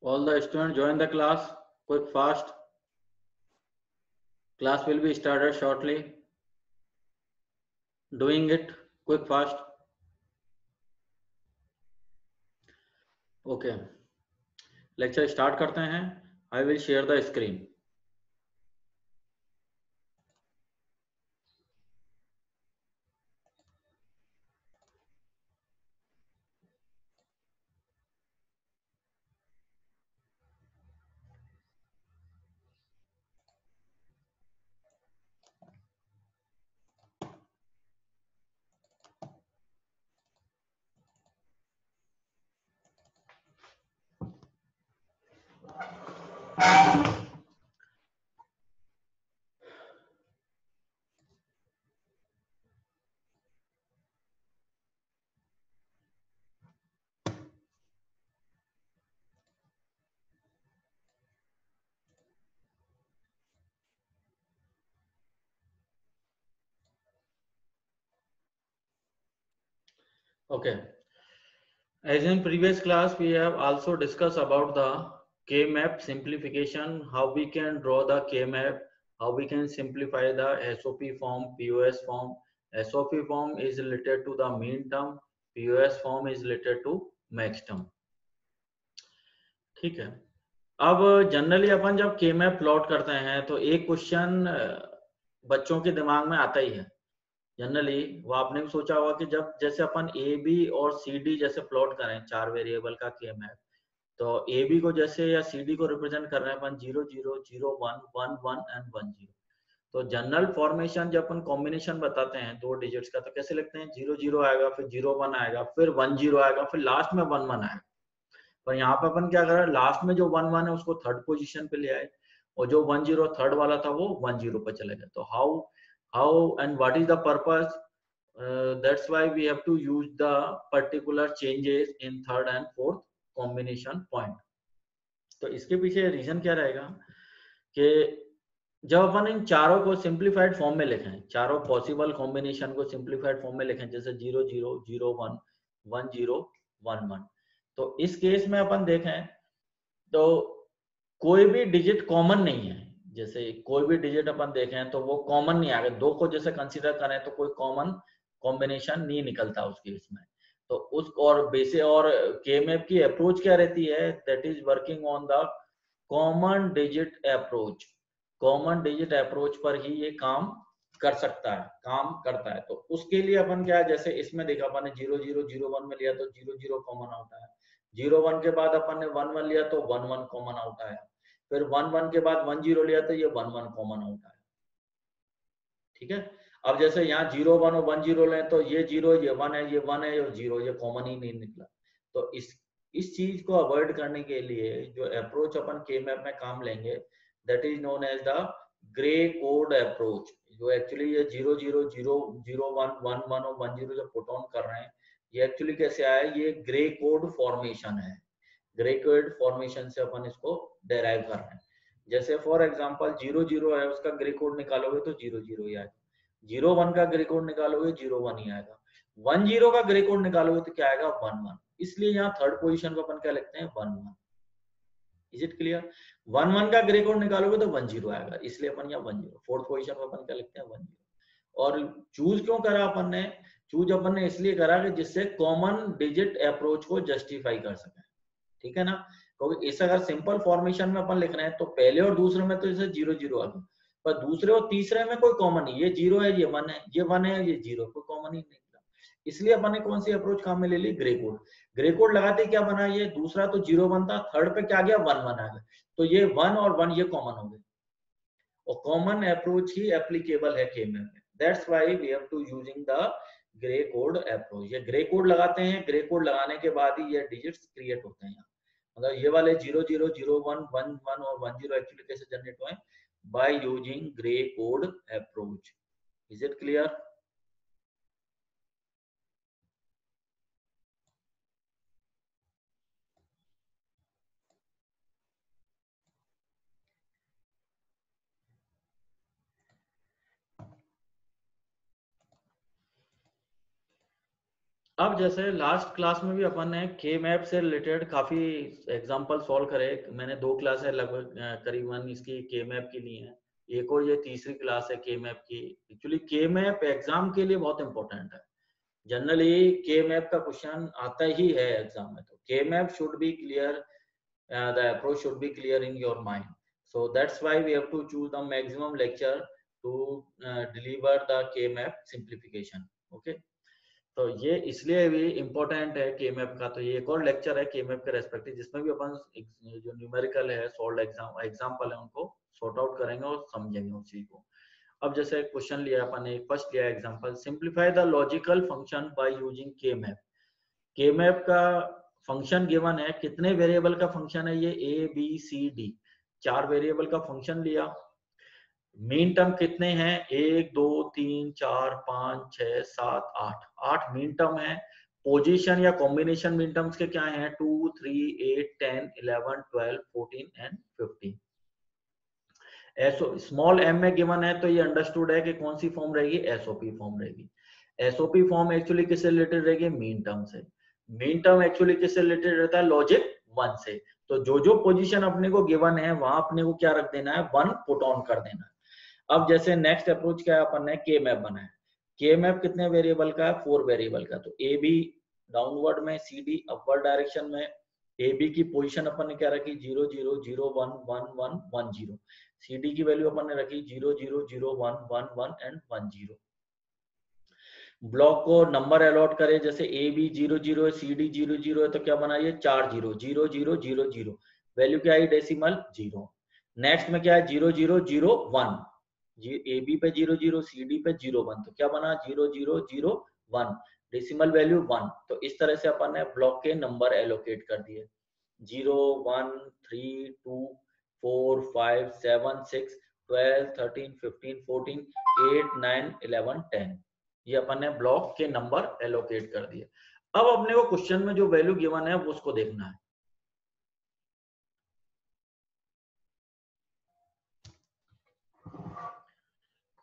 All the students join the class. Quick, fast. Class will be started shortly. Doing it. Quick, fast. Okay. Lecture start करते हैं. I will share the screen. Okay. As in previous class, we have also discussed about the K-map simplification, how we can draw the K-map, how we can simplify the SOP form, POS form. SOP form is related to the mean term, POS form is related to max term. ठीक है. अब generally अपन जब के map plot करते हैं तो एक question बच्चों के दिमाग में आता ही है जनरली. वो आपने भी सोचा होगा कि जब जैसे अपन ए बी और सी डी जैसे प्लॉट करें 4 वेरिएबल का के मैप, तो ए बी को जैसे या सी डी को रिप्रेजेंट कर रहे हैं अपन 0 0 0 1 1 1 एंड 1 0. तो जनरल फॉर्मेशन जब अपन कॉम्बिनेशन बताते हैं 2 डिजिट्स का, तो कैसे लिखते हैं? 0 0 आएगा, फिर 0 1 आएगा, फिर 1 0 आएगा, फिर लास्ट में 1 1 आएगा. पर यहाँ पे अपन क्या कर रहे हैं, लास्ट में जो 1 1 है उसको थर्ड पोजीशन पे ले आए, और जो 1 0 थर्ड वाला था वो 1 0 पे चले गए. तो how and what is the purpose? That's why we have to use the particular changes in third and fourth combination point. तो इसके पीछे रीजन क्या रहेगा कि जब अपन इन चारों को सिंप्लीफाइड फॉर्म में लिखें, चारों पॉसिबल कॉम्बिनेशन को सिंप्लीफाइड फॉर्म में लिखें, जैसे 0 0 0 1 1 0 1 1, तो इस केस में अपन देखें तो कोई भी डिजिट कॉमन नहीं है. जैसे कोई भी डिजिट अपन देखें तो वो कॉमन नहीं आएगा. 2 को जैसे कंसीडर करें तो कोई कॉमन कॉम्बिनेशन नहीं निकलता उस केस में. तो उस और बेसिस और के मैप की अप्रोच क्या रहती है? That is working on the common digit approach. Common digit approach पर ही ये काम कर सकता है, काम करता है. तो उसके लिए अपन क्या है, जैसे इसमें देखा अपन ने 0 0 0 1 में लिया तो 0 0 कॉमन आउट आया. 0 1 के बाद अपन ने 1 1 लिया तो 1 1 कॉमन आउट आया. फिर 1 1 के बाद 1 0 लिया तो ये 1 1 कॉमन आउट आया. ठीक है. अब जैसे यहाँ 0 1 और 1 0 लें तो ये 0, ये 1 है, ये 1 है, ये 0, ये कॉमन ही नहीं निकला. तो इस चीज को अवॉइड करने के लिए जो अप्रोच अपन के मैप में काम लेंगे, that is known as the Gray code approach. जो एक्चुअली ये 0 0 0 0 1 1 1 और 1 0 जो पुट ऑन कर रहे हैं, ये एक्चुअली कैसे आया? ये ग्रे कोड फॉर्मेशन है. ग्रे कोड फॉर्मेशन से अपन इसको डेराइव कर रहे हैं. जैसे फॉर एग्जांपल 0 0 है, उसका ग्रे कोड निकालोगे तो 0 0 ही आएगा. 0 1 का ग्रे कोड निकालोगे 0 1 ही आएगा. 1 0 का ग्रे कोड निकालोगे तो क्या आएगा? 1 1. इसलिए यहाँ थर्ड पोजीशन को अपन क्या लिखते हैं? 1 1. Is it clear? 1 1 का ग्रे कोड निकालोगे तो 1 0 आएगा, इसलिए अपन यहाँ 1 0. फोर्थ पोजीशन को अपन क्या लिखते हैं? 1 0. और चूज क्यों करा अपन ने? चूज अपन ने इसलिए करा कि जिससे कॉमन डिजिट अप्रोच को जस्टिफाई कर सके. ठीक है ना? क्योंकि इस अगर सिंपल फॉर्मेशन में अपन लिख रहे हैं तो पहले और दूसरे में तो इसे 0 0 आ गया, पर दूसरे और तीसरे में कोई कॉमन नहीं. ये 0 है, ये 1 है, ये 1 है, ये 0, कोई कॉमन ही नहीं. इसलिए अपन ने कौन सी अप्रोच काम में ले ली? Gray code. ग्रे कोड लगाते क्या बना? ये दूसरा तो 0 1 था, थर्ड पे क्या गया? 1 1 आ गया. तो ये 1 और 1 ये कॉमन हो गए, और कॉमन अप्रोच ही एप्लीकेबल है के मैप में. That's why we have to using the Gray code approach. ये ग्रे कोड लगाते हैं, ग्रे कोड लगाने के बाद ही ये डिजिट्स क्रिएट होते हैं. मतलब ये वाले 0 0 0 1 1 1 और 1 0 एक्चुअली कैसे जनरेट हुए? By using grey code approach. Is it clear? अब जैसे लास्ट क्लास में भी अपन ने के मैप से रिलेटेड काफी एग्जांपल सॉल्व करे। मैंने 2 क्लास है लगभग करीबन इसकी के मैप की ली है, एक और ये तीसरी क्लास है के मैप की। एक्चुअली के मैप एग्जाम के लिए बहुत इंपॉर्टेंट है। जनरली के मैप का क्वेश्चन आता ही है एग्जाम में, तो के map should be clear, the approach should be clear in your mind. So that's why we have to choose the maximum lecture to deliver the K-map simplification. Okay. तो ये इसलिए भी इम्पोर्टेंट है के मैप का। तो ये एक और लेक्चर है के मैप के रेस्पेक्टिव, जिसमें भी अपन जो न्यूमेरिकल है, सॉल्व एग्जाम्पल है, उनको सॉर्ट आउट करेंगे और समझेंगे उस चीज को। अब जैसे क्वेश्चन लिया अपन ने, फर्स्ट लिया example, simplify the logical function by using K map. K map का फंक्शन गिवन है, कितने वेरिएबल का फंक्शन है ये, A B C D, 4 variable का फंक्शन लिया। मीन टर्म कितने हैं, 1 2 3 4 5 6 7 8, 8 मीन टर्म है। पोजीशन या कॉम्बिनेशन मीन टर्म्स के क्या हैं, 2 3 8 10 11 12 14 एंड 15। एसओ स्मॉल एम में गिवन है, तो ये अंडरस्टूड है कि कौन सी फॉर्म रहेगी, एसओपी फॉर्म रहेगी। एसओपी फॉर्म एक्चुअली किससे रिलेटेड रहेगी, मीन टर्म से। मीन टर्म एक्चुअली किससे रिलेटेड रहता है, लॉजिक 1 से। तो जो जो पोजीशन अपने को गिवन है वहां अपने को क्या रख देना है, 1 पुट ऑन कर देना है। अब जैसे नेक्स्ट अप्रोच क्या है, अपन ने के मैप बनाया। के मैप कितने वेरिएबल का है, 4 वेरिएबल का। तो ए बी डाउनवर्ड में, सी डी अपवर्ड डायरेक्शन में। ए बी की पोजीशन अपन ने क्या रखी, 0 0 0 1 1 1 1 0। सी डी की वैल्यू अपन ने रखी 0 0 0 1 1 1 एंड 1 0। ब्लॉक को नंबर अलॉट करे, जैसे ए बी 0 0 है, सी डी 0 0 है, तो क्या बना ये 4 0 0 0 0 0। वैल्यू क्या आई, डेसिमल 0। नेक्स्ट में क्या है, 0 0 0 1, ए बी पे 0 0, सी डी पे 0 1, तो क्या बना 0 0 0 1, डेसिमल वैल्यू 1। तो इस तरह से अपन ने ब्लॉक के नंबर एलोकेट कर दिए, 0 1 3 2 4 5 7 6 12 13 15 14 8 9 11 10। ये अपन ने ब्लॉक के नंबर एलोकेट कर दिए। अब अपने को क्वेश्चन में जो वैल्यू गिवन है वो उसको देखना है।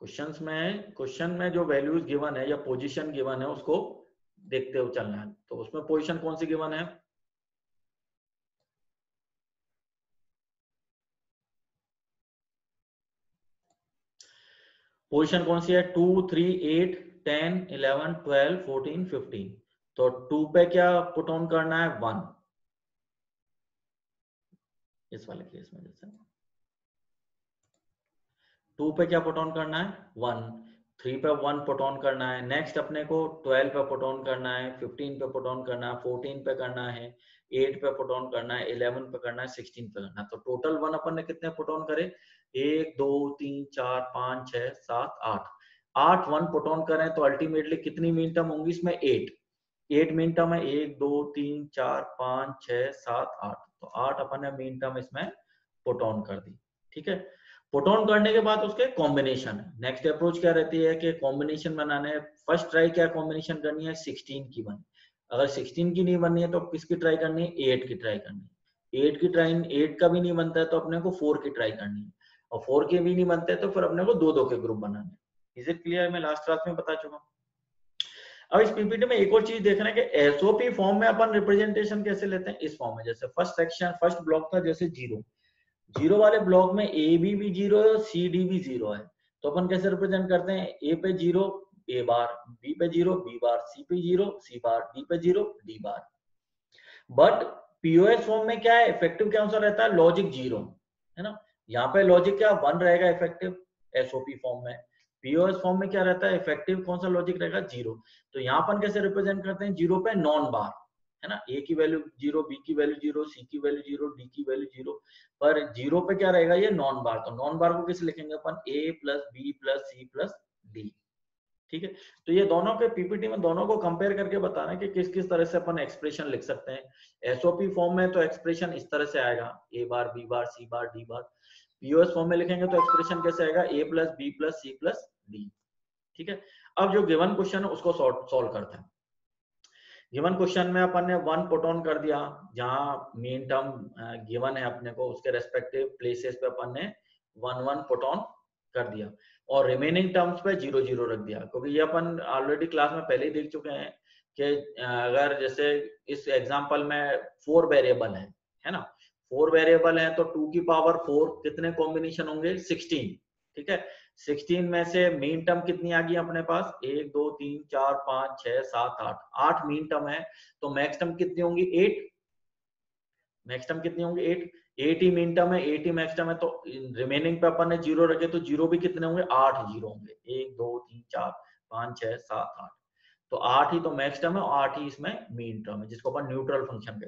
क्वेश्चन में जो वैल्यूज गिवन है या पोजीशन गिवन है उसको देखते हुए चलना है। तो उसमें पोजीशन कौन सी गिवन है, पोजीशन कौन सी है, 2 3 8 10 11 12 14 15। तो 2 पे क्या पुट ऑन करना है, 1। इस वाले केस में जैसे 2 पे क्या पुट ऑन करना है, 1। 3 पे 1 पुट ऑन करना है। नेक्स्ट अपने को 12 पे पुट ऑन करना है, 15 पे पुट ऑन करना है, 14 पे करना है, 8 पे पुट ऑन करना है, 11 पे करना है, 16 पे करना है। तो टोटल 1 अपन ने कितने पुट ऑन करे, 1 2 3 4 5 6 7 8, 8 1 पुट ऑन करें तो अल्टीमेटली कितनी मीन टर्म होंगी इसमें, 8 मीन टर्म है, 1 2 3 4 5 6 7 8। तो 8 अपन ने मीन टर्म इसमें पुट ऑन कर दी। ठीक है, पुट ऑन करने के बाद उसके कॉम्बिनेशन है। नेक्स्ट अप्रोच क्या रहती है कि कॉम्बिनेशन बनाने, फर्स्ट ट्राई क्या कॉम्बिनेशन करनी है, 16 की बनी। अगर 16 की नहीं बननी है तो किसकी ट्राई करनी है, 8 की ट्राई करनी है। 8 की ट्राई, 8 का भी नहीं बनता है तो अपने को 4 की ट्राई करनी है, और 4 के भी नहीं बनते तो फिर अपने को 2 के ग्रुप बनाने। इज इट क्लियर, मैं लास्ट क्लास में बता चुका हूँ। अब इस पीपीटी में एक और चीज देखना है कि एसओपी फॉर्म में अपन रिप्रेजेंटेशन कैसे लेते हैं, इस फॉर्म में। जैसे फर्स्ट सेक्शन, फर्स्ट ब्लॉक था जैसे 0 वाले ब्लॉक में ए बी भी 0 है, सी डी भी 0 है। तो अपन कैसे रिप्रेजेंट करते हैं, ए पे 0 ए बार, बी पे 0 बी बार, सी पे 0 सी बार, डी पे 0 D bar. But POS form में क्या है, इफेक्टिव क्या आंसर रहता है, लॉजिक 0, है ना। यहाँ पे लॉजिक क्या 1 रहेगा इफेक्टिव एसओपी फॉर्म में। पीओएस फॉर्म में क्या रहता है, इफेक्टिव कौन सा लॉजिक रहेगा, 0। तो यहाँ अपन कैसे रिप्रेजेंट करते हैं, 0 पे नॉन बार, है ना, ए की वैल्यू 0, बी की वैल्यू 0, सी की वैल्यू 0, डी की वैल्यू 0, पर 0 पे क्या रहेगा, ये नॉन बार। तो नॉन बार को कैसे लिखेंगे अपन, A plus B plus C plus D. ठीक है, तो ये दोनों के पीपीटी में दोनों को कंपेयर करके बताना है कि किस किस तरह से अपन एक्सप्रेशन लिख सकते हैं। एसओपी फॉर्म में तो एक्सप्रेशन इस तरह से आएगा, A bar B bar C bar D bar. POS form में लिखेंगे तो एक्सप्रेशन कैसे आएगा, A plus B plus C plus D. ठीक है, अब जो गिवन क्वेश्चन है उसको सॉल्व करते हैं। गिवन क्वेश्चन में अपन ने 1 पुट ऑन कर दिया, जहां मेन टर्म गिवन है अपने को उसके रेस्पेक्टिव प्लेसेस पे अपन ने 1 1 पुट ऑन कर दिया, और रिमेनिंग टर्म्स पे 0 0 रख दिया, क्योंकि ये अपन ऑलरेडी क्लास में पहले ही देख चुके हैं कि अगर जैसे इस एग्जांपल में 4 वेरिएबल है ना, 4 वेरिएबल है तो 2 की पावर 4 कितने कॉम्बिनेशन होंगे 16, ठीक है। 16 में से मीन टर्म कितनी आ गई अपने पास 1 2 3 4 5 6 7 8, 8 मीन टर्म है, तो मैक्स टर्म कितनी होंगी 8, मैक्स टर्म कितनी होंगी 8, 8 ही मीन टर्म है 8 ही मैक्स टर्म है, तो रिमेनिंग पे अपन ने जीरो रखे तो जीरो भी कितने होंगे 8 जीरो होंगे, 1 2 3 4 5 6 7 8, तो 8 ही तो मैक्स टर्म है और 8 ही इसमें मीन टर्म है जिसको अपन न्यूट्रल फंक्शन कहते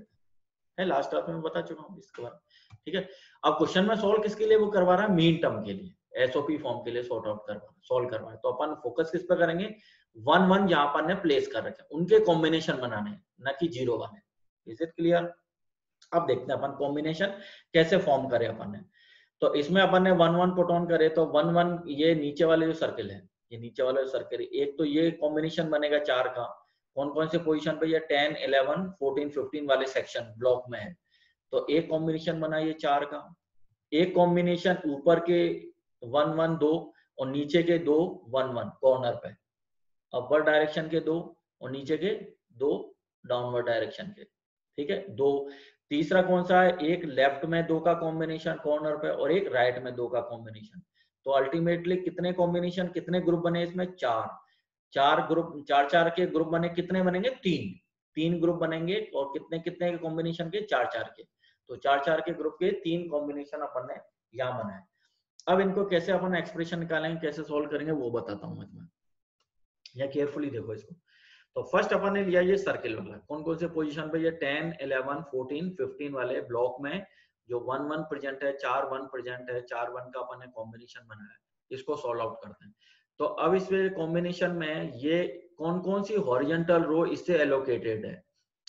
हैं। लास्ट क्लास में बता चुका हूँ इसके बारे में, ठीक है। अब क्वेश्चन में सॉल्व किसके लिए वो करवा रहा है मीन टर्म के लिए, एसओपी फॉर्म के लिए सॉर्ट आउट करवा सॉल्व करवा है, तो अपन फोकस किस पे करेंगे 1 1 जहां पर ने प्लेस कर रखे उनके कॉम्बिनेशन बनाने हैं, ना कि 0 1 है। Is it clear? अब देखते हैं अपन कॉम्बिनेशन कैसे फॉर्म करे अपन ने। तो इसमें अपन ने 1 1 पुट ऑन करे तो 1 1 ये नीचे वाले जो सर्किल है, ये नीचे वाला जो सर्किल है, एक तो ये कॉम्बिनेशन बनेगा 4 का, कौन कौन से पोजीशन पे, ये 10 11 14 15 वाले सेक्शन ब्लॉक में है, तो एक कॉम्बिनेशन बना ये 4 का। एक कॉम्बिनेशन ऊपर के 1 1 2 और नीचे के 2 1 1 कॉर्नर पे, अपर डायरेक्शन के 2 और नीचे के 2 डाउनवर्ड डायरेक्शन के, ठीक है। दो तीसरा कौन सा है, एक लेफ्ट में 2 का कॉम्बिनेशन कॉर्नर पे और एक राइट में 2 का कॉम्बिनेशन, तो अल्टीमेटली कितने कॉम्बिनेशन कितने ग्रुप बने इसमें 4, 4 ग्रुप 4 4 के ग्रुप बने, कितने बनेंगे 3, 3 ग्रुप बनेंगे और कितने कितने के कॉम्बिनेशन के 4 4 के, तो 4 4 के ग्रुप के 3 कॉम्बिनेशन अपन ने यहाँ बनाए। अब इनको कैसे अपन एक्सप्रेशन निकालेंगे कैसे सोल्व करेंगे वो बताता हूँ मैं तुम्हें, या केयरफुली देखो इसको। तो फर्स्ट अपन ने लिया ये सर्किल वाला, कौन कौन से पोजीशन पे, ये 10 11 14 15 वाले ब्लॉक में जो 1 1 प्रेजेंट है, 4 1 प्रेजेंट है, 4 1 का अपन ने कॉम्बिनेशन बनाया, इसको सॉल्व आउट करते हैं। तो अब इस कॉम्बिनेशन में ये कौन कौन सी हॉरिजॉन्टल रो इससे एलोकेटेड है,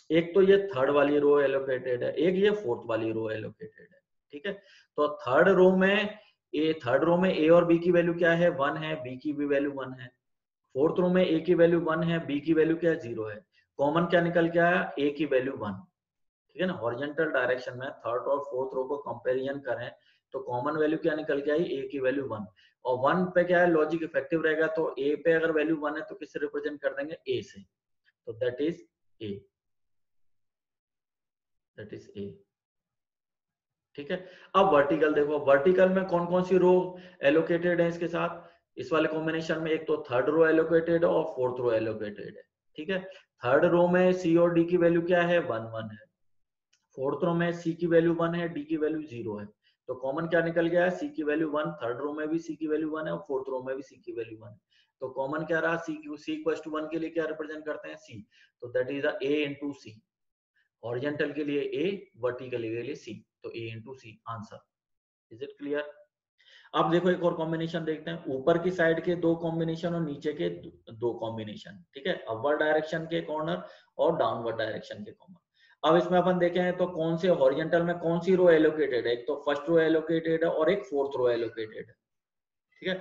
एक तो ये थर्ड वाली रो एलोकेटेड है, एक ये फोर्थ वाली रो एलोकेटेड है, ठीक है। तो थर्ड रो में ए और बी की वैल्यू क्या है 1 है, बी की भी वैल्यू 1 है। फोर्थ रो में ए की वैल्यू 1 है, बी की वैल्यू क्या है 0 है। कॉमन क्या निकल के आया ए की वैल्यू 1, ठीक है ना। हॉरिजॉन्टल डायरेक्शन में थर्ड और फोर्थ रो को कंपैरिजन करें तो कॉमन वैल्यू क्या निकल के आई ए की वैल्यू 1, और 1 पे क्या है लॉजिक इफेक्टिव रहेगा, तो ए पे अगर वैल्यू 1 है तो किससे रिप्रेजेंट कर देंगे ए से, तो that is A, that is ए, ठीक है। अब वर्टिकल देखो, वर्टिकल में कौन कौन सी रो एलोकेटेड है इसके साथ, इस वाले कॉम्बिनेशन में एक तो थर्ड रो एलोकेटेड है और फोर्थ रो एलोकेटेड है, ठीक है। थर्ड रो में सी और डी की वैल्यू क्या है 1 1 है, फोर्थ रो में सी की वैल्यू 1 है, डी की वैल्यू 0 है, तो कॉमन क्या निकल गया है सी की वैल्यू 1, थर्ड रो में भी सी की वैल्यू 1 है और फोर्थ रो में भी सी की वैल्यू 1 है, तो कॉमन क्या रहा सी इक्वल टू 1 के लिए क्या रिप्रेजेंट करते हैं सी, तो that is A into C, horizontal के लिए ए, वर्टिकल के लिए सी, तो A into C answer. Is it clear? अब देखो एक और कॉम्बिनेशन देखते हैं, ऊपर की साइड के 2 कॉम्बिनेशन और नीचे के 2 कॉम्बिनेशन, ठीक है, अपवर्ड डायरेक्शन के कॉर्नर और डाउनवर्ड डायरेक्शन के कॉर्नर। अब इसमें अपन देखें तो कौन से हॉरिजॉन्टल में कौन सी रो एलोकेटेड है, एक तो फर्स्ट रो एलोकेटेड है और एक फोर्थ रो एलोकेटेड है, ठीक है।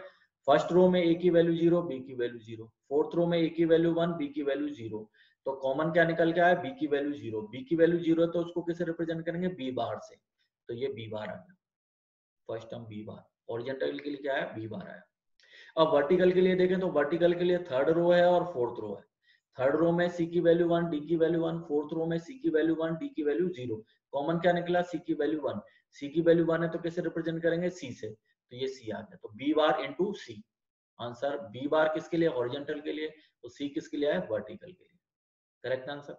फर्स्ट रो में ए की वैल्यू 0, बी की वैल्यू 0, फोर्थ रो में ए की वैल्यू 1, बी की वैल्यू 0, तो कॉमन क्या निकल के आया बी की वैल्यू 0, बी की वैल्यू 0 है तो उसको किसे रिप्रेजेंट करेंगे बी बार से, तो ये बी बार आ गया, first term B bar, horizontal के लिए क्या है बी बार आया। अब वर्टिकल के लिए देखें तो वर्टिकल के लिए थर्ड रो है और फोर्थ रो है, थर्ड रो में सी की वैल्यू 1, डी की वैल्यू 1, फोर्थ रो में सी की वैल्यू 1, डी की वैल्यू 0, कॉमन क्या निकला सी की वैल्यू 1, सी की वैल्यू 1 है तो कैसे रिप्रेजेंट करेंगे सी से, तो ये सी आ गया, तो B bar into C answer. B bar किसके लिए हॉरिजॉन्टल के लिए, तो सी किसके लिए है वर्टिकल के लिए, करेक्ट आंसर।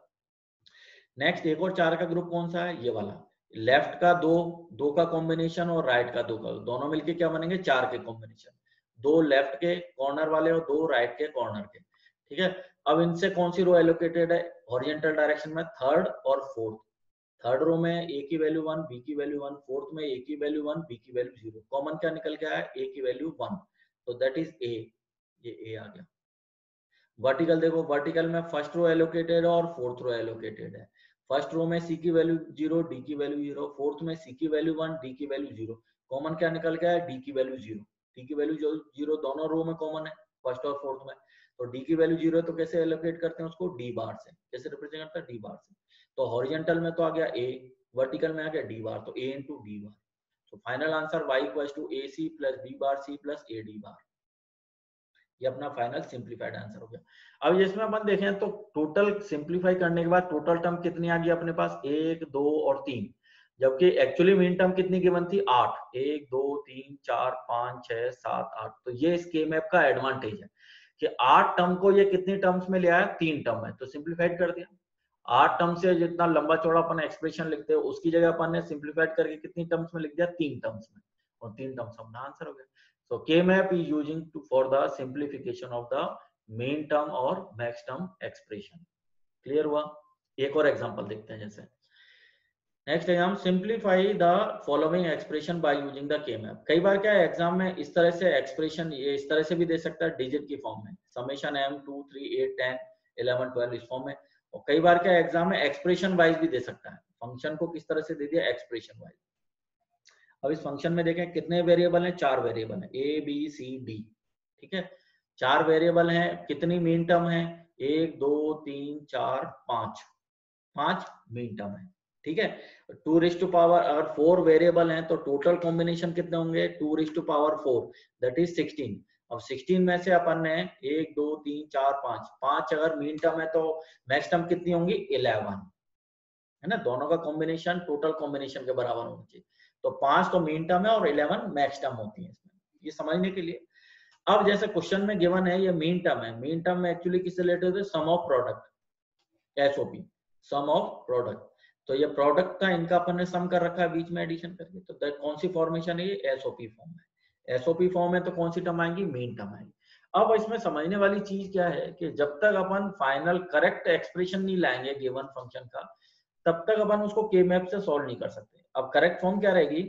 नेक्स्ट एक और 4 का ग्रुप कौन सा है, ये वाला, लेफ्ट का 2 का कॉम्बिनेशन और राइट का 2 का, दोनों मिलके क्या बनेंगे 4 के कॉम्बिनेशन, 2 लेफ्ट के कॉर्नर वाले और 2 राइट के कॉर्नर के, ठीक है। अब इनसे कौन सी रो एलोकेटेड है हॉरिजॉन्टल डायरेक्शन में, थर्ड और फोर्थ, थर्ड रो में ए की वैल्यू 1, बी की वैल्यू 1, फोर्थ में ए की वैल्यू 1, बी की वैल्यू 0, कॉमन क्या निकल के आया ए की वैल्यू 1, तो दैट इज ए, ये ए आ गया। वर्टिकल देखो, वर्टिकल में फर्स्ट रो एलोकेटेड है और फोर्थ रो एलोकेटेड है, फर्स्ट रो में सी की वैल्यू 0, डी की वैल्यू 0, फोर्थ में सी की वैल्यू 1, डी की वैल्यू 0, कॉमन क्या निकल गया है डी की वैल्यू 0, डी की वैल्यू 0 दोनों रो में कॉमन है फर्स्ट और फोर्थ में, तो डी की वैल्यू 0 तो कैसे एलोकेट करते हैं उसको डी बार से, कैसे रिप्रेजेंट करते हैं डी बार से, तो हॉरिजॉन्टल में तो आ गया ए, वर्टिकल में आ गया डी बार, तो ए इंटू डी बार, तो final answer y equals to A C plus B bar C plus A D bar. ये अपना फाइनल सिंप्लीफाइड आंसर हो गया। अब इसमें अपन देखें तो टोटल सिंप्लीफाई करने के बाद टोटल टर्म कितनी आ गई अपने पास, 1 2 और 3, जबकि एक्चुअली मीन टर्म कितनी गिवन थी, 8, 1 2 3 4 5 6 7 8। तो ये इस के मैप का एडवांटेज है कि 8 टर्म को ये कितनी टर्म्स में ले आया, 3 टर्म है, तो सिंप्लीफाइड कर दिया। 8 टर्म से जितना लंबा चौड़ा अपन एक्सप्रेशन लिखते हैं उसकी जगह अपन ने सिंप्लीफाइड करके कितनी टर्म्स में लिख दिया, 3 टर्म्स में, और 3 टर्म्स अपना आंसर हो गया। So K-map is using for the simplification of the main term और max term expression. क्लियर हुआ? एक और एग्जांपल देखते हैं। जैसे next exam, simplify the following expression by using the K-map। कई बार क्या है एग्जाम में इस तरह से एक्सप्रेशन ये इस तरह से भी दे सकता है, डिजिट की फॉर्म में, समेशन m 2 3 8 10 11 12 इस फॉर्म में, और कई बार क्या एग्जाम में एक्सप्रेशन वाइज भी दे सकता है। फंक्शन को किस तरह से दे दिया, एक्सप्रेशन वाइज। अब इस फंक्शन में देखें कितने वेरिएबल हैं, 4 वेरिएबल हैं, ए बी सी डी, ठीक है, 4 वेरिएबल हैं। कितनी मीन टर्म है, 1 2 3 4 5 मीन टर्म है, ठीक है। 2 अगर 4 वेरिएबल हैं तो टोटल कॉम्बिनेशन कितने होंगे, 2 4 दैट इज 16। अब 16 में से अपन ने 1 2 3 4 5 अगर मीन टर्म है तो मैक्स टर्म कितनी होंगी, 11, है ना। दोनों का कॉम्बिनेशन टोटल कॉम्बिनेशन के बराबर होना चाहिए। तो 5 तो मीन टर्म है और 11 मैक्स टर्म होती है इसमें, ये समझने के लिए। अब जैसे क्वेश्चन में गिवन है ये मीन टर्म है, मीन टर्म में एक्चुअली किससे रिलेटेड है, sum of product, SOP, sum of product. तो ये प्रोडक्ट का इनका अपन ने सम कर रखा है बीच में एडिशन करके, तो कौन सी फॉर्मेशन है ये, एसओपी फॉर्म है। एसओपी फॉर्म है तो कौन सी टर्म आएंगी, मीन टर्म आएगी। अब इसमें समझने वाली चीज क्या है कि जब तक अपन फाइनल करेक्ट एक्सप्रेशन नहीं लाएंगे गिवन फंक्शन का, तब तक अपन उसको के मैप से सॉल्व नहीं कर सकते। अब करेक्ट फॉर्म क्या रहेगी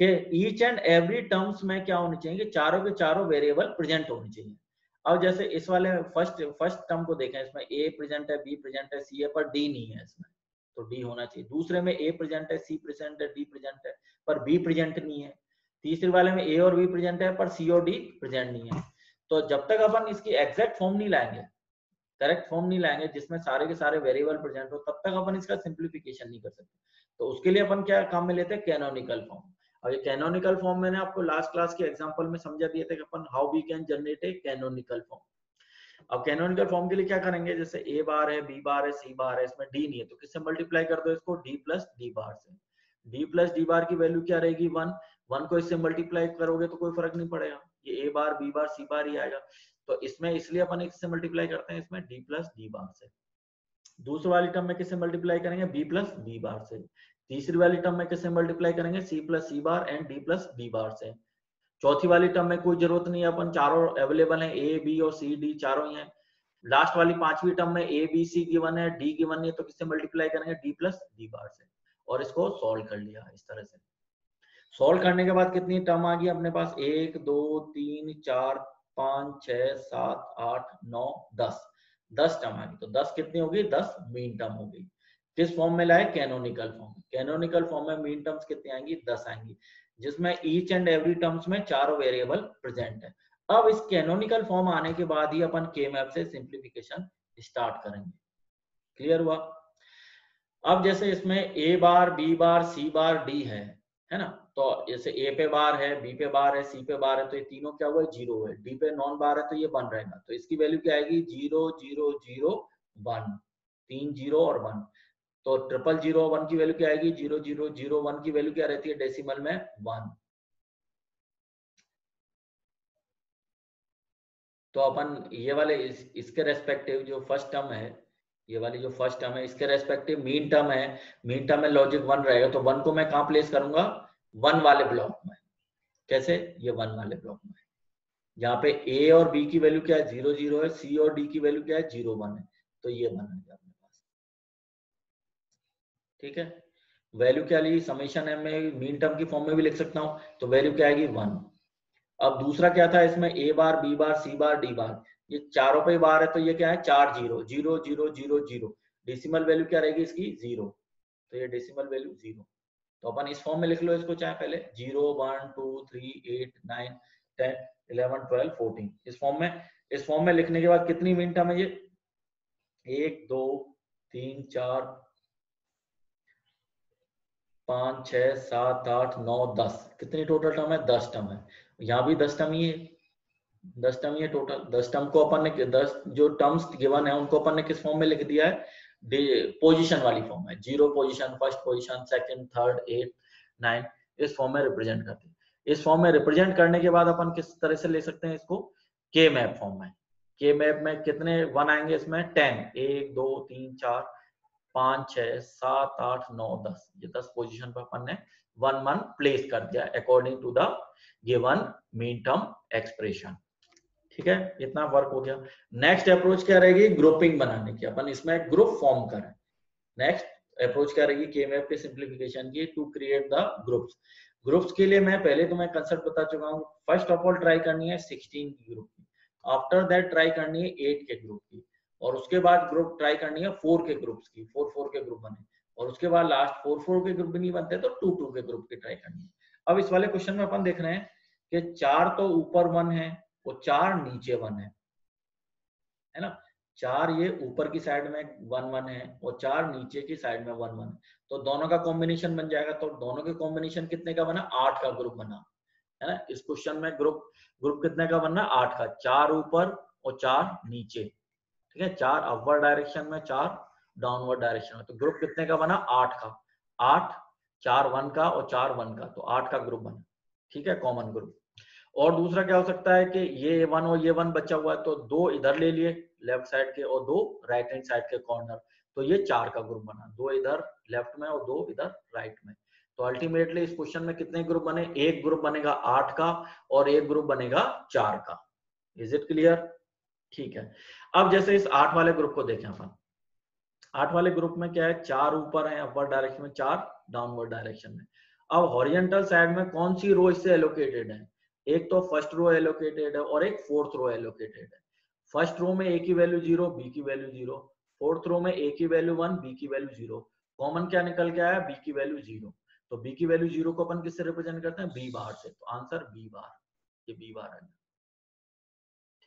कि ईच एंड एवरी टर्म्स में क्या होनी चाहिए कि चारों के चारों वेरिएबल प्रेजेंट होनी चाहिए। अब जैसे इस वाले फर्स्ट टर्म को देखें, इसमें ए प्रेजेंट है, बी प्रेजेंट है, सी है, पर डी नहीं है इसमें, तो डी होना चाहिए। दूसरे में ए प्रेजेंट है, सी प्रेजेंट है, डी प्रेजेंट है, पर बी प्रेजेंट नहीं है। तीसरे वाले में ए और बी प्रेजेंट है, पर सी और डी प्रेजेंट नहीं है। तो जब तक अपन इसकी एग्जैक्ट फॉर्म नहीं लाएंगे, करेक्ट फॉर्म नहीं लाएंगे जिसमें सारे के सारे वेरिएबल प्रेजेंट हो, तब तक अपन इसका सिंप्लीफिकेशन नहीं कर सकते। तो उसके लिए अपन क्या काम में लेते हैं, कैनोनिकल फॉर्म। और ये कैनोनिकल फॉर्म मैंने आपको लास्ट क्लास के एग्जांपल में समझा दिए थे कि अपन how we can generate a canonical form. अब कैनोनिकल फॉर्म के लिए क्या करेंगे, जैसे ए बार है, बी बार है, सी बार है, इसमें डी नहीं है, तो किससे मल्टीप्लाई कर दो इसको, डी प्लस डी बार से। डी प्लस डी बार की वैल्यू क्या रहेगी, 1 को इससे मल्टीप्लाई करोगे तो कोई फर्क नहीं पड़ेगा, ये ए बार बी बार सी बार ही आएगा। तो इसमें इसलिए अपन इससे मल्टीप्लाई करते हैं, इसमें डी प्लस डी बार से। दूसरी वाली टर्म में किससे मल्टीप्लाई करेंगे, बी प्लस बी बार से। तीसरी वाली टर्म में किससे मल्टीप्लाई करेंगे, C plus C bar and D plus D bar से। चौथी वाली टर्म में कोई जरूरत नहीं है, अपन चारों अवेलेबल हैं, ए बी और सी डी चारों ही हैं। लास्ट वाली पांचवी टर्म में ए बी सी गिवन है, डी गिवन नहीं है, तो किससे मल्टीप्लाई करेंगे, डी प्लस डी बार से। और इसको सॉल्व कर लिया इस तरह से। सॉल्व करने के बाद कितनी टर्म आ गई अपने पास, 1 2 3 4 5 6 7 8 9 10 टर्म आ गई। तो 10 कितनी होगी, 10 मीन टर्म हो गई। किस फॉर्म में लाए, कैनोनिकल फॉर्म। कैनोनिकल फॉर्म में मीन टर्म्स कितनी आएंगी, 10 आएंगी, जिसमें ईच एंड एवरी टर्म्स में चारों वेरिएबल प्रेजेंट है। अब इस कैनोनिकल फॉर्म आने के बाद ही अपन के मैप से सिंप्लीफिकेशन स्टार्ट करेंगे। क्लियर हुआ? अब जैसे इसमें ए bar B bar C bar D है ना। तो जैसे ए पे बार है, बी पे बार है, सी पे बार है, तो ये तीनों क्या हुआ, जीरो है। डी पे नॉन बार है तो ये 1 रहेगा, तो इसकी वैल्यू क्या आएगी, 0 0 0 1, 3 0 और 1। तो 0 0 1 की वैल्यू क्या आएगी, 0 0 0 1 की वैल्यू क्या रहती है डेसिमल में, 1। तो अपन ये वाले इसके रेस्पेक्टिव जो फर्स्ट टर्म है, ये वाली जो फर्स्ट टर्म है इसके रेस्पेक्टिव मीन टर्म है, मीन टर्म में लॉजिक 1 रहेगा, तो 1 को मैं कहां प्लेस करूंगा, 1 वाले ब्लॉक में। कैसे, ये 1 वाले ब्लॉक में, यहाँ पे ए और बी की वैल्यू क्या है, 0 0 है, सी और डी की वैल्यू क्या है, 0 1 है, तो ये 1 है अपने पास। ठीक है, वैल्यू क्या ली, समेशन है, मैं मीन टर्म की फॉर्म में भी लिख सकता हूँ, तो वैल्यू क्या आएगी, 1। अब दूसरा क्या था इसमें, ए bar B bar C bar D bar, ये चारों पे बार है, तो ये क्या है, 4 0 0 0 0 0। डेसिमल वैल्यू क्या रहेगी इसकी, 0, तो ये डेसिमल वैल्यू 0। तो अपन इस फॉर्म में लिख लो इसको, चाहे पहले 0 1 2 3 8 9 10 11 12 14 इस फॉर्म में लिखने के बाद कितनी मीन टर्म है ये, 1 2 3 4 5 6 7 8 9 10, कितनी टोटल टर्म है, 10 टर्म है। यहाँ भी 10 टर्म ही है, 10 टर्म ये टोटल 10 टर्म को अपन ने 10 जो टर्म्स गिवन है उनको अपन ने किस फॉर्म में लिख दिया है, पोजीशन वाली फॉर्म में, 0 position, first position, second, third, 8, 9, इस फॉर्म में रिप्रेजेंट करते हैं। इस फॉर्म में रिप्रेजेंट करने के बाद अपन किस तरह से ले सकते हैं इसको, के मैप फॉर्म में। के मैप में कितने 1 आएंगे इसमें, 10, 1 2 3 4 5 6 7 8 9 10, ये 10 पोजीशन पर अपन ने 1 प्लेस कर दिया according to the given minterm expression. ठीक है, इतना वर्क हो गया। नेक्स्ट अप्रोच क्या रहेगी, ग्रुपिंग बनाने की, अपन इसमें ग्रुप फॉर्म करें। नेक्स्ट अप्रोच क्या रहेगी के मैप के सिंप्लीफिकेशन की, to create the groups. Groups के लिए मैं पहले तुम्हें कंसेप्ट बता चुका हूँ। फर्स्ट ऑफ ऑल ट्राई करनी है 16 की ग्रुप की, आफ्टर दैट ट्राई करनी है 8 के ग्रुप की, और उसके बाद ग्रुप ट्राई करनी है 4 के ग्रुप्स की, 4 के ग्रुप बने, और उसके बाद लास्ट 4 के ग्रुप भी नहीं बनते तो 2 के ग्रुप की ट्राई करनी है। अब इस वाले क्वेश्चन में अपन देख रहे हैं कि 4 तो ऊपर 1 है और 4 नीचे 1 है ना। 4 ये ऊपर की साइड में 1 1 है और 4 नीचे की साइड में 1 1 है, तो दोनों का कॉम्बिनेशन बन जाएगा। तो दोनों के कॉम्बिनेशन कितने का बना, 8 का ग्रुप बना, है ना। इस क्वेश्चन में ग्रुप कितने का बनना, 8 का, 4 ऊपर और 4 नीचे, ठीक है। 4 अपवर्ड डायरेक्शन में, 4 डाउनवर्ड डायरेक्शन में, तो ग्रुप कितने का बना, 8 का। 8 4 1 का और 4 1 का, तो 8 का ग्रुप बना, ठीक है, कॉमन ग्रुप। और दूसरा क्या हो सकता है कि ये 1 और ये 1 बचा हुआ है, तो 2 इधर ले लिए लेफ्ट साइड के और 2 राइट हैंड साइड के कॉर्नर, तो ये 4 का ग्रुप बना, 2 इधर लेफ्ट में और 2 इधर राइट में। तो अल्टीमेटली इस क्वेश्चन में कितने ग्रुप बने, एक ग्रुप बनेगा 8 का और एक ग्रुप बनेगा 4 का। इज इट क्लियर, ठीक है। अब जैसे इस 8 वाले ग्रुप को देखें अपन, 8 वाले ग्रुप में क्या है, 4 ऊपर है अपवर्ड डायरेक्शन में, 4 डाउनवर्ड डायरेक्शन में। अब हॉरिजॉन्टल साइड में कौन सी रो इससे एलोकेटेड है, एक तो फर्स्ट रो एलोकेटेड है और एक फोर्थ रो एलोकेटेड है। फर्स्ट रो में ए की वैल्यू 0, बी की वैल्यू 0, फोर्थ रो में ए की वैल्यू 1, बी की वैल्यू 0। कॉमन क्या निकल के आया, बी की वैल्यू 0, तो बी की वैल्यू 0 को अपन किससे रिप्रेजेंट करते हैं, बी बार से, तो आंसर बी बार, ये बी बार है,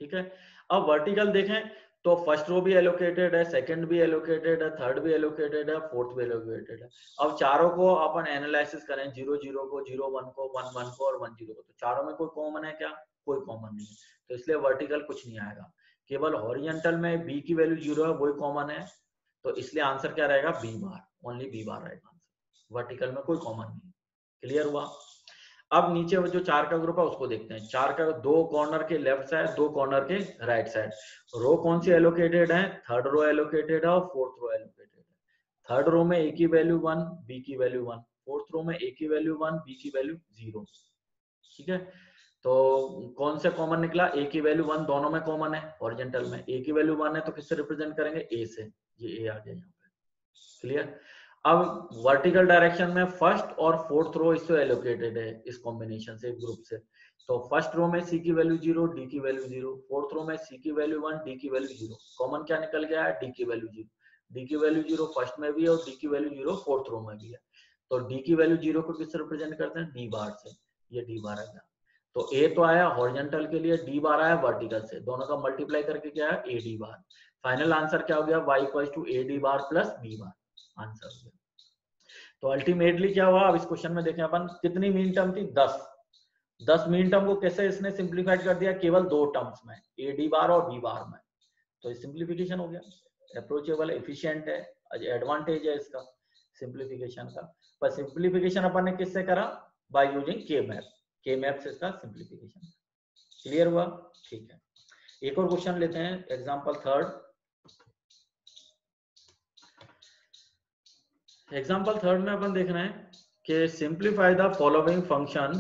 ठीक है। अब वर्टिकल देखें तो फर्स्ट रो भी एलोकेटेड है, सेकंड भी एलोकेटेड है, थर्ड भी एलोकेटेड है, फोर्थ भी एलोकेटेड है। अब चारों को अपन एनालिसिस करें, 0 0 को, 0 1 को, 1 1 को और 1 0 को, तो चारों में कोई कॉमन है क्या, कोई कॉमन नहीं है, तो इसलिए वर्टिकल कुछ नहीं आएगा। केवल हॉरिजॉन्टल में बी की वैल्यू 0 है, वही कॉमन है, तो इसलिए आंसर क्या रहेगा, B bar, only B bar रहेगा आंसर, वर्टिकल में कोई कॉमन नहीं। क्लियर हुआ। अब नीचे वो जो 4 का ग्रुप है उसको देखते हैं। 4 का, 2 कॉर्नर के लेफ्ट साइड, 2 कॉर्नर के राइट साइड, रो कौन सी एलोकेटेड है, थर्ड रो एलोकेटेड है और फोर्थ रो एलोकेटेड है। थर्ड रो में ए की वैल्यू 1, बी की वैल्यू 1, फोर्थ रो में ए की वैल्यू 1, बी की वैल्यू 0, ठीक है। तो कौन से कॉमन निकला, ए की वैल्यू 1, दोनों में कॉमन है, हॉरिजॉन्टल में ए की वैल्यू 1 है तो किससे रिप्रेजेंट करेंगे, ए से, ये ए आ गया यहाँ पे, क्लियर। अब वर्टिकल डायरेक्शन में फर्स्ट और फोर्थ रो इससे एलोकेटेड है, इस कॉम्बिनेशन से, ग्रुप से। तो फर्स्ट रो में सी की वैल्यू 0, डी की वैल्यू 0, फोर्थ रो में सी की वैल्यू 1, डी की वैल्यू 0। कॉमन क्या निकल गया है, डी की वैल्यू 0। डी की वैल्यू 0 फर्स्ट में भी है और डी की वैल्यू 0 फोर्थ रो में भी है, तो डी की वैल्यू 0 को किससे रिप्रेजेंट करते हैं, डी बार से, ये डी बार है। तो ए तो आया हॉरिजॉन्टल के लिए, डी बार आया वर्टिकल से, दोनों का मल्टीप्लाई करके क्या है, A D bar. Final answer क्या हो गया, y equals to A D bar plus B bar, answer हो गया। तो अल्टीमेटली क्या हुआ, अब इस क्वेश्चन में देखें अपन, कितनी मीन टर्म थी, 10। 10 मीन टर्म को कैसे इसने सिंप्लीफाइड कर दिया, केवल 2 टर्म्स में, ए डी बार और बी बार में, तो सिंप्लीफिकेशन हो गया, अप्रोचेबल, एफिशिएंट है, एडवांटेज है इसका सिंप्लीफिकेशन का। पर सिंप्लीफिकेशन अपन ने किससे करा, bye using K map, K map से इसका सिंप्लीफिकेशन। क्लियर हुआ, ठीक है। एक और क्वेश्चन लेते हैं, एग्जांपल थर्ड। एग्जाम्पल थर्ड में अपन देख रहे हैं कि simplify the following function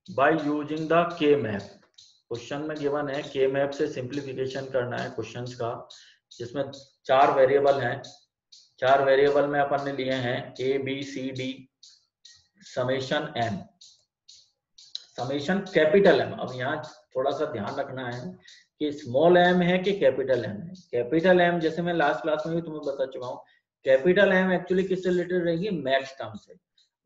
by using the के मैप। क्वेश्चन में गिवन है के मैप से सिंप्लीफिकेशन करना है क्वेश्चंस का, जिसमें 4 वेरिएबल हैं। 4 वेरिएबल में अपन ने लिए हैं A B C D, summation M, summation capital M. अब यहाँ थोड़ा सा ध्यान रखना है कि स्मॉल एम है कि कैपिटल एम है। कैपिटल एम जैसे मैं लास्ट क्लास में भी तुम्हें बता चुका हूँ, कैपिटल एम एक्चुअली किससे रिलेटेड रहेगी, मैक्स टर्म से।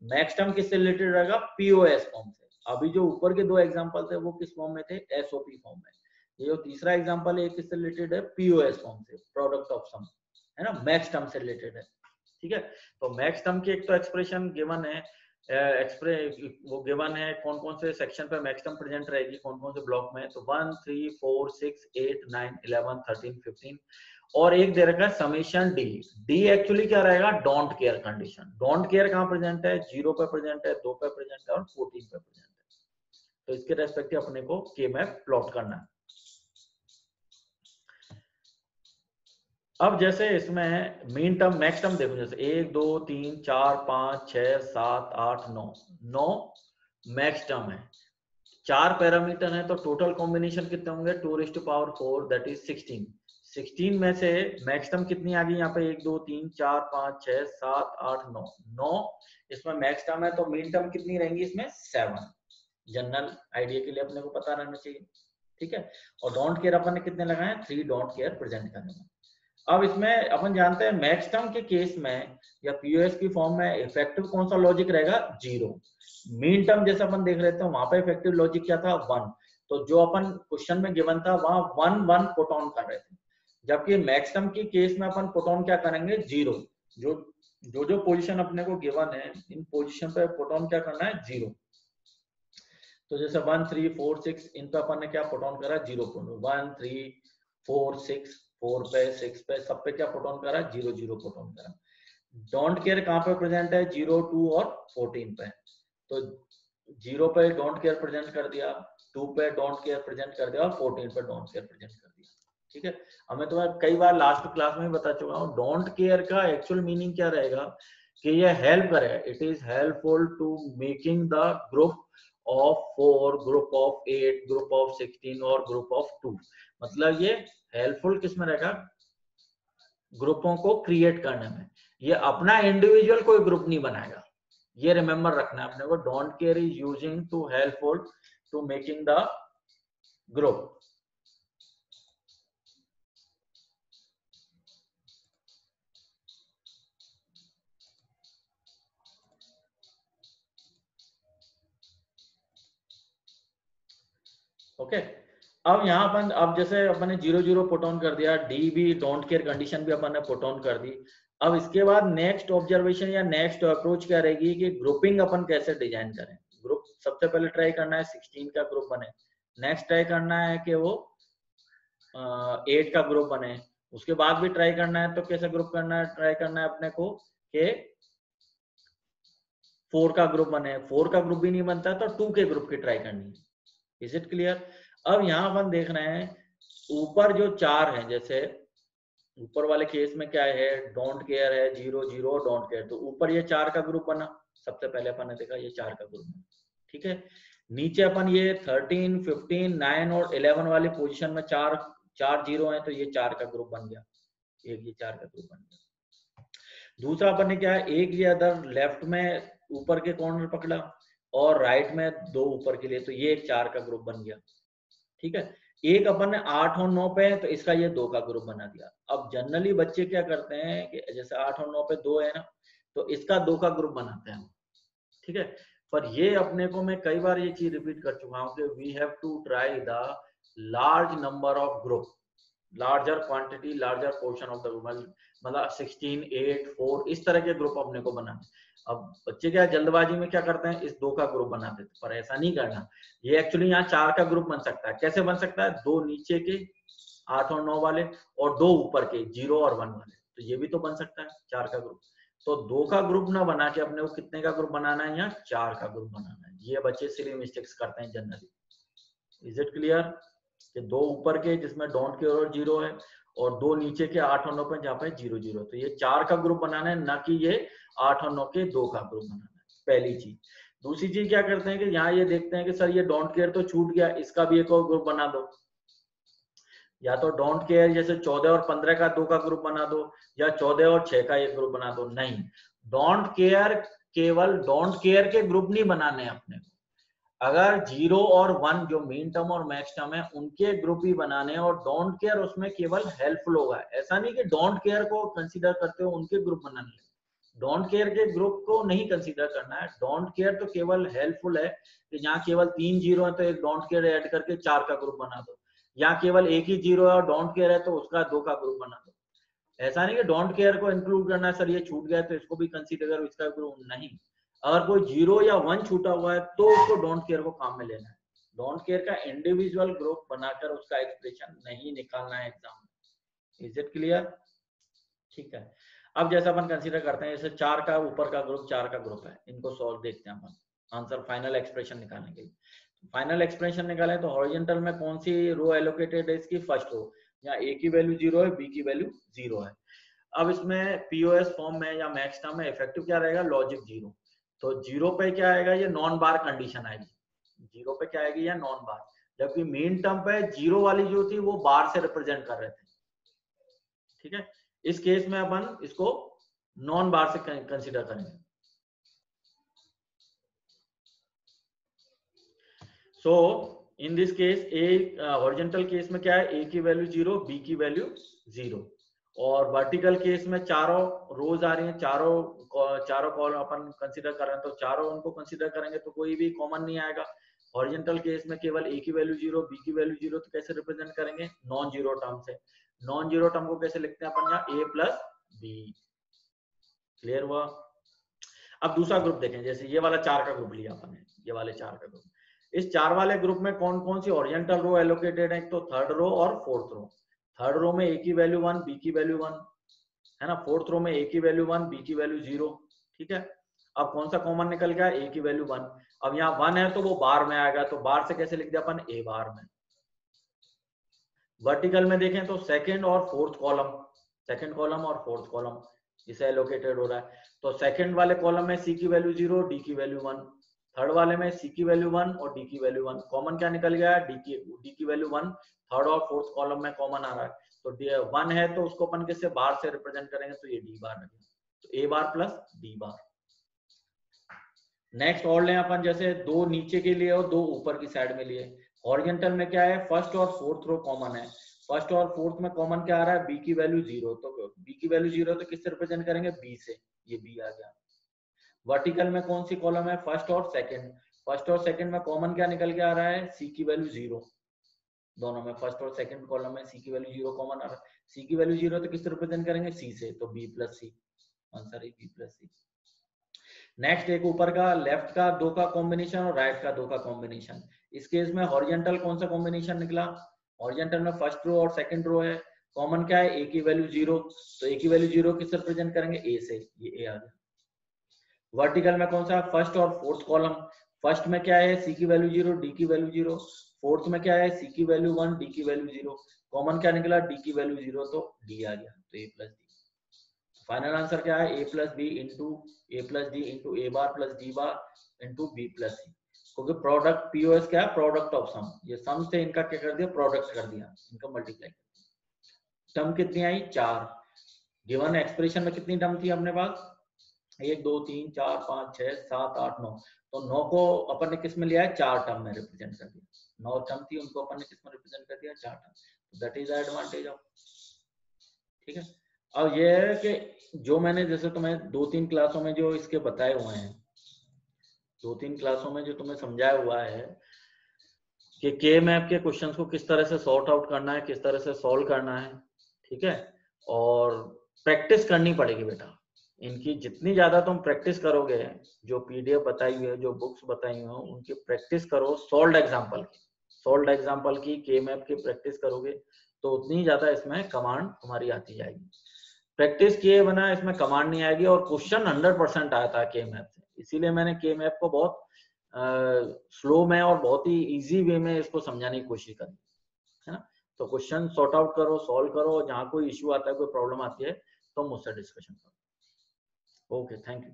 मैक्स टर्म किससे रिलेटेड रहेगा, पीओएस फॉर्म से। अभी जो ऊपर के 2 एग्जांपल थे वो किस फॉर्म में थे, एसओपी फॉर्म में। ये जो तीसरा एग्जांपल है किससे रिलेटेड है, पीओएस फॉर्म से, प्रोडक्ट ऑफ सम, है ना, मैक्स टर्म से रिलेटेड है, ठीक है। तो मैक्स टर्म की एक तो एक्सप्रेशन गिवन है एक्सप्रेस वो गिवन है कौन कौन से सेक्शन पे मैक्सिमम प्रेजेंट रहेगी, कौन कौन से ब्लॉक में, तो 1 3 4 6 8 9 11 13 15 और एक दे रखा है समेशन डी। डी एक्चुअली क्या रहेगा, don't care condition. Don't care कहाँ प्रेजेंट है, 0 पे प्रेजेंट है, 2 पे प्रेजेंट है और 14 पे प्रेजेंट है। तो इसके रेस्पेक्टिव अपने को के मैप प्लॉट करना है। अब जैसे इसमें मीन टर्म मैक्स टर्म देखो, जैसे 1 2 3 4 5 6 7 8 9 9 मैक्स टर्म है, 4 पैरामीटर है, तो टोटल कॉम्बिनेशन कितने होंगे, 2⁴ दैट इज 16। 16 में से मैक्स टर्म कितनी आ गई यहाँ पे, 1 2 3 4 5 6 7 8 9 9 इसमें मैक्स टर्म है, तो मीन टर्म कितनी रहेंगी इसमें 7। जनरल आइडिया के लिए अपने को पता रहना चाहिए, ठीक है। और डोंट केयर अपन ने कितने लगाए, 3 डोंट केयर प्रेजेंट करने में। अब इसमें अपन जानते हैं मैक्स टर्म के केस में या पीओएस की फॉर्म में इफेक्टिव कौन सा लॉजिक रहेगा, 0। मीन टर्म जैसे अपन देख रहे थे वहां पे इफेक्टिव लॉजिक क्या था, 1। तो जो अपन क्वेश्चन में गिवन था वहां 1 1 पुट ऑन कर रहे थे, जबकि मैक्स टर्म के केस में अपन पुट ऑन क्या करेंगे, 0। जो पोजीशन अपने को गिवन है इन पोजीशन पे पुट ऑन क्या करना है, 0। तो जैसे 1 3 4 6 इन पे अपन ने क्या पुट ऑन करा, 0 1 3 4 6 4 पे 6 पे सब पे क्या पुट ऑन करा, 0 0 पुट ऑन करा। डोंट केयर कहाँ पे प्रेजेंट है, 0 2 और 14 पे, तो 0 पे डोंट केयर प्रेजेंट कर दिया, 2 पे डोंट केयर प्रेजेंट कर दिया और 14 पे डोंट केयर प्रेजेंट कर दिया, ठीक है। अब मैं तुम्हें कई बार लास्ट क्लास में बता चुका हूँ, डोंट केयर का एक्चुअल मीनिंग क्या रहेगा कि ये हेल्प करेगा, it is helpful to making the group of 4, group of 8, group of 16 और ग्रुप ऑफ 2। मतलब ये हेल्पफुल किस में रहेगा, ग्रुपों को क्रिएट करने में। ये अपना इंडिविजुअल कोई ग्रुप नहीं बनाएगा, ये रिमेंबर रखना है अपने को। Don't care is using to helpful to making the group. Okay अब यहाँ अपन अब जैसे अपन ने 0 0 पुट ऑन कर दिया, डी भी डोंट केयर कंडीशन भी अपन ने पुट ऑन कर दी। अब इसके बाद नेक्स्ट ऑब्जर्वेशन या नेक्स्ट अप्रोच क्या रहेगी कि ग्रुपिंग अपन कैसे डिजाइन करें। ग्रुप सबसे पहले ट्राई करना है 16 का ग्रुप बने, नेक्स्ट ट्राई करना है कि वो 8 का ग्रुप बने, उसके बाद भी ट्राई करना है तो कैसे ग्रुप करना है, ट्राई करना है अपने को कि 4 का ग्रुप बने, 4 का ग्रुप भी नहीं बनता तो 2 के ग्रुप की ट्राई करनी है। Is it clear. अब यहाँ अपन देख रहे हैं ऊपर जो 4 है, जैसे ऊपर वाले केस में क्या है, डोंट केयर है, 0 0 डोंट केयर, तो ऊपर ये 4 का ग्रुप बना, सबसे पहले अपन ने देखा ये 4 का ग्रुप बना, ठीक है। नीचे अपन ये 13 15 9 और 11 वाली पोजीशन में 4 0 है, तो ये 4 का ग्रुप बन गया, एक ये 4 का ग्रुप बन गया। दूसरा अपन ने क्या है, एक ये अदर लेफ्ट में ऊपर के कॉर्नर पकड़ा और राइट में 2 ऊपर के लिए, तो ये एक 4 का ग्रुप बन गया, ठीक है। एक अपन ने 8 और 9 पे है तो इसका ये 2 का ग्रुप बना दिया। अब जनरली बच्चे क्या करते हैं कि जैसे 8 और 9 पे 2 है ना, तो इसका 2 का ग्रुप बनाते हैं, ठीक है। पर ये अपने को मैं कई बार ये चीज रिपीट कर चुका हूँ कि we have to try the large number of group, larger quantity, larger portion of the group, मतलब 16 8 4 इस तरह के ग्रुप अपने को बनाने। अब बच्चे क्या जल्दबाजी में क्या करते हैं, इस 2 का ग्रुप बना देते, पर ऐसा नहीं करना। ये एक्चुअली यहाँ 4 का ग्रुप बन सकता है। कैसे बन सकता है, 2 नीचे के 8 और 9 वाले और 2 ऊपर के 0 और 1 वाले, तो ये भी तो बन सकता है 4 का ग्रुप। तो 2 का ग्रुप ना बना के अपने को कितने का ग्रुप बनाना है, यहाँ 4 का ग्रुप बनाना है। ये बच्चे सिली मिस्टेक्स करते हैं जनरली। इज इट क्लियर कि 2 ऊपर के जिसमें डोंट केयर और 0 है और 2 नीचे के 8 और 9 पे जहाँ पे 0 0, तो ये 4 का ग्रुप बनाना है, ना कि ये 8 और 9 के 2 का ग्रुप बनाना है, पहली चीज। दूसरी चीज क्या करते हैं कि यहाँ ये देखते हैं कि सर ये डोंट केयर तो छूट गया, इसका भी एक और ग्रुप बना दो। या तो डोंट केयर जैसे 14 और 15 का 2 का ग्रुप बना दो, या 14 और 6 का एक ग्रुप बना दो। नहीं, डोंट केयर केवल डोंट केयर के ग्रुप नहीं बनाने अपने को। अगर 0 और 1 जो मीन टर्म और मैक्स टर्म है उनके ग्रुप ही बनाने, और डोंट केयर उसमें केवल हेल्पफुल होगा। ऐसा नहीं कि डोंट केयर को कंसीडर करते हो उनके ग्रुप बनाने, डोंट केयर के ग्रुप को नहीं कंसीडर करना है। डोंट केयर तो केवल हेल्पफुल है कि जहाँ केवल 3 0 है तो एक डोंट केयर ऐड करके 4 का ग्रुप बना दो, या केवल एक ही 0 है और डोंट केयर है तो उसका 2 का ग्रुप बना दो। ऐसा नहीं कि डोंट केयर को इंक्लूड करना है, सर ये छूट गया तो इसको भी कंसीडर करो, इसका ग्रुप नहीं। अगर कोई 0 या 1 छूटा हुआ है तो उसको डोंट केयर को काम में लेना है। डोंट केयर का इंडिविजुअल ग्रुप बनाकर उसका एक्सप्रेशन नहीं निकालना है एग्जाम में। Is it clear? ठीक है। अब जैसा अपन कंसीडर करते हैं, जैसे 4 का ऊपर का ग्रुप 4 का ग्रुप है, इनको सॉल्व देखते हैं अपन आंसर फाइनल एक्सप्रेशन निकालने के लिए। फाइनल एक्सप्रेशन निकालें तो हॉरिजॉन्टल में कौन सी रो एलोकेटेड है? इसकी फर्स्ट रो। यहाँ ए की वैल्यू 0 है, बी की वैल्यू 0 है। अब इसमें पीओएस फॉर्म में या मैक्स टर्म में इफेक्टिव क्या रहेगा? लॉजिक 0। तो 0 पे क्या आएगा? ये नॉन बार कंडीशन आएगी। 0 पे क्या आएगी? या नॉन बार। जबकि मेन टर्म पे 0 वाली जो थी वो बार से रिप्रेजेंट कर रहे थे। ठीक है, इस केस में अपन इसको नॉन बार से कंसीडर करेंगे। So in this case A horizontal case में क्या है? ए की वैल्यू 0, बी की वैल्यू 0, और वर्टिकल केस में चारों रोज आ रही हैं, चारों कॉलम अपन कंसीडर कर रहे हैं, तो चारों उनको कंसीडर करेंगे तो कोई भी कॉमन नहीं आएगा। हॉरिजॉन्टल केस में केवल ए की वैल्यू 0, बी की वैल्यू 0, तो कैसे रिप्रेजेंट करेंगे? नॉन जीरो टर्म से। नॉन जीरो टर्म को कैसे लिखते हैं अपन? यहाँ ए प्लस बी। क्लियर हुआ? अब दूसरा ग्रुप देखें, जैसे ये वाला 4 का ग्रुप लिया अपन ने, ये वाले 4 का ग्रुप। इस 4 वाले ग्रुप में कौन कौन सी हॉरिजॉन्टल रो एलोकेटेड है? तो थर्ड रो और फोर्थ रो। थर्ड रो में ए की वैल्यू 1, बी की वैल्यू 1 है ना। फोर्थ रो में ए की वैल्यू 1, बी की वैल्यू 0। ठीक है, अब कौन सा कॉमन निकल गया? ए की वैल्यू 1। अब यहाँ 1 है तो वो बार में आएगा, तो बार से कैसे लिख दिया अपन? ए बार में। वर्टिकल में देखें तो सेकंड और फोर्थ कॉलम, सेकंड कॉलम और फोर्थ कॉलम इसे एलोकेटेड हो रहा है। तो सेकंड वाले कॉलम में सी की वैल्यू 0, डी की वैल्यू 1। थर्ड वाले में सी की वैल्यू 1 और डी की वैल्यू 1। कॉमन क्या निकल गया? डी की वैल्यू 1 थर्ड और फोर्थ कॉलम में कॉमन आ रहा है। तो 1 है तो उसको अपन किससे? बार से रिप्रेजेंट करेंगे, तो ये डी बार लगेगा। तो ए बार प्लस डी बार। नेक्स्ट और लें अपन, जैसे 2 नीचे के लिए और 2 ऊपर की साइड में लिए। हॉरिजॉन्टल में क्या है? फर्स्ट और फोर्थ रो कॉमन है। फर्स्ट और फोर्थ में कॉमन क्या आ रहा है? बी की वैल्यू 0, तो बी की वैल्यू 0 तो किससे रिप्रेजेंट करेंगे? बी से। ये बी आ गया। वर्टिकल में कौन सी कॉलम है? फर्स्ट और सेकंड। फर्स्ट और सेकंड में कॉमन क्या निकल के आ रहा है? सी की वैल्यू 0। दोनों में फर्स्ट और सेकंड कॉलम में सी की वैल्यू 0 कॉमन आ रहा है। सी की वैल्यू 0 तो किससे रिप्रेजेंट करेंगे? सी से, तो बी प्लस सी। आंसर है बी प्लस सी। नेक्स्ट एक ऊपर का लेफ्ट का 2 का कॉम्बिनेशन और राइट का 2 का कॉम्बिनेशन। इस केस में हॉरिजॉन्टल कौन सा कॉम्बिनेशन निकला? हॉरिजॉन्टल में फर्स्ट रो और सेकंड रो है। कॉमन क्या है? ए की वैल्यू 0, तो ए की वैल्यू 0 किससे रिप्रेजेंट करेंगे? ए से। ये ए आ गया। वर्टिकल में कौन सा? फर्स्ट और फोर्थ कॉलम। फर्स्ट में क्या है? सी की वैल्यू 0, डी की वैल्यू 0। फोर्थ में क्या है? सी की वैल्यू 1, डी की वैल्यू 0। कॉमन क्या निकला? डी की वैल्यू 0, तो डी आ गया। तो A plus D. Final answer क्या है? A plus B into A plus D into A bar plus D bar into B plus C. क्योंकि प्रोडक्ट पीओएस क्या है? Product of sum. ये सम से इनका क्या कर दिया? प्रोडक्ट कर दिया, इनका मल्टीप्लाई। टर्म कितनी आई? 4। गिवन एक्सप्रेशन में कितनी टर्म थी अपने पास? 1 2 3 4 5 6 7 8 9। तो 9 को अपन ने किस में लिया है? 4 टर्म में रिप्रेजेंट कर दिया। 9 टर्म थी, उनको अपन ने किस में रिप्रेजेंट कर दिया? 4 term. That is the advantage of. ठीक है, अब ये है कि जो मैंने जैसे तुम्हें 2-3 क्लासों में जो इसके बताए हुए हैं, 2-3 क्लासों में जो तुम्हें समझाया हुआ है कि के मैप के क्वेश्चंस को किस तरह से सॉर्ट आउट करना है, किस तरह से सॉल्व करना है। ठीक है, और प्रैक्टिस करनी पड़ेगी बेटा। इनकी जितनी ज्यादा तुम प्रैक्टिस करोगे, जो पीडीएफ बताई हुई है, जो बुक्स बताई हुई है, उनकी प्रैक्टिस करो। सॉल्व्ड एग्जांपल की के मैप की प्रैक्टिस करोगे तो उतनी ज्यादा इसमें कमांड तुम्हारी आती जाएगी। प्रैक्टिस किए बिना इसमें कमांड नहीं आएगी, और क्वेश्चन 100% आता है के मैप से। इसीलिए मैंने के मैप को बहुत स्लो में और बहुत ही इजी वे में इसको समझाने की कोशिश करी है ना। तो क्वेश्चन सॉर्ट आउट करो, सॉल्व करो, जहाँ कोई इश्यू आता है, कोई प्रॉब्लम आती है तो मुझसे डिस्कशन करो। Okay, thank you.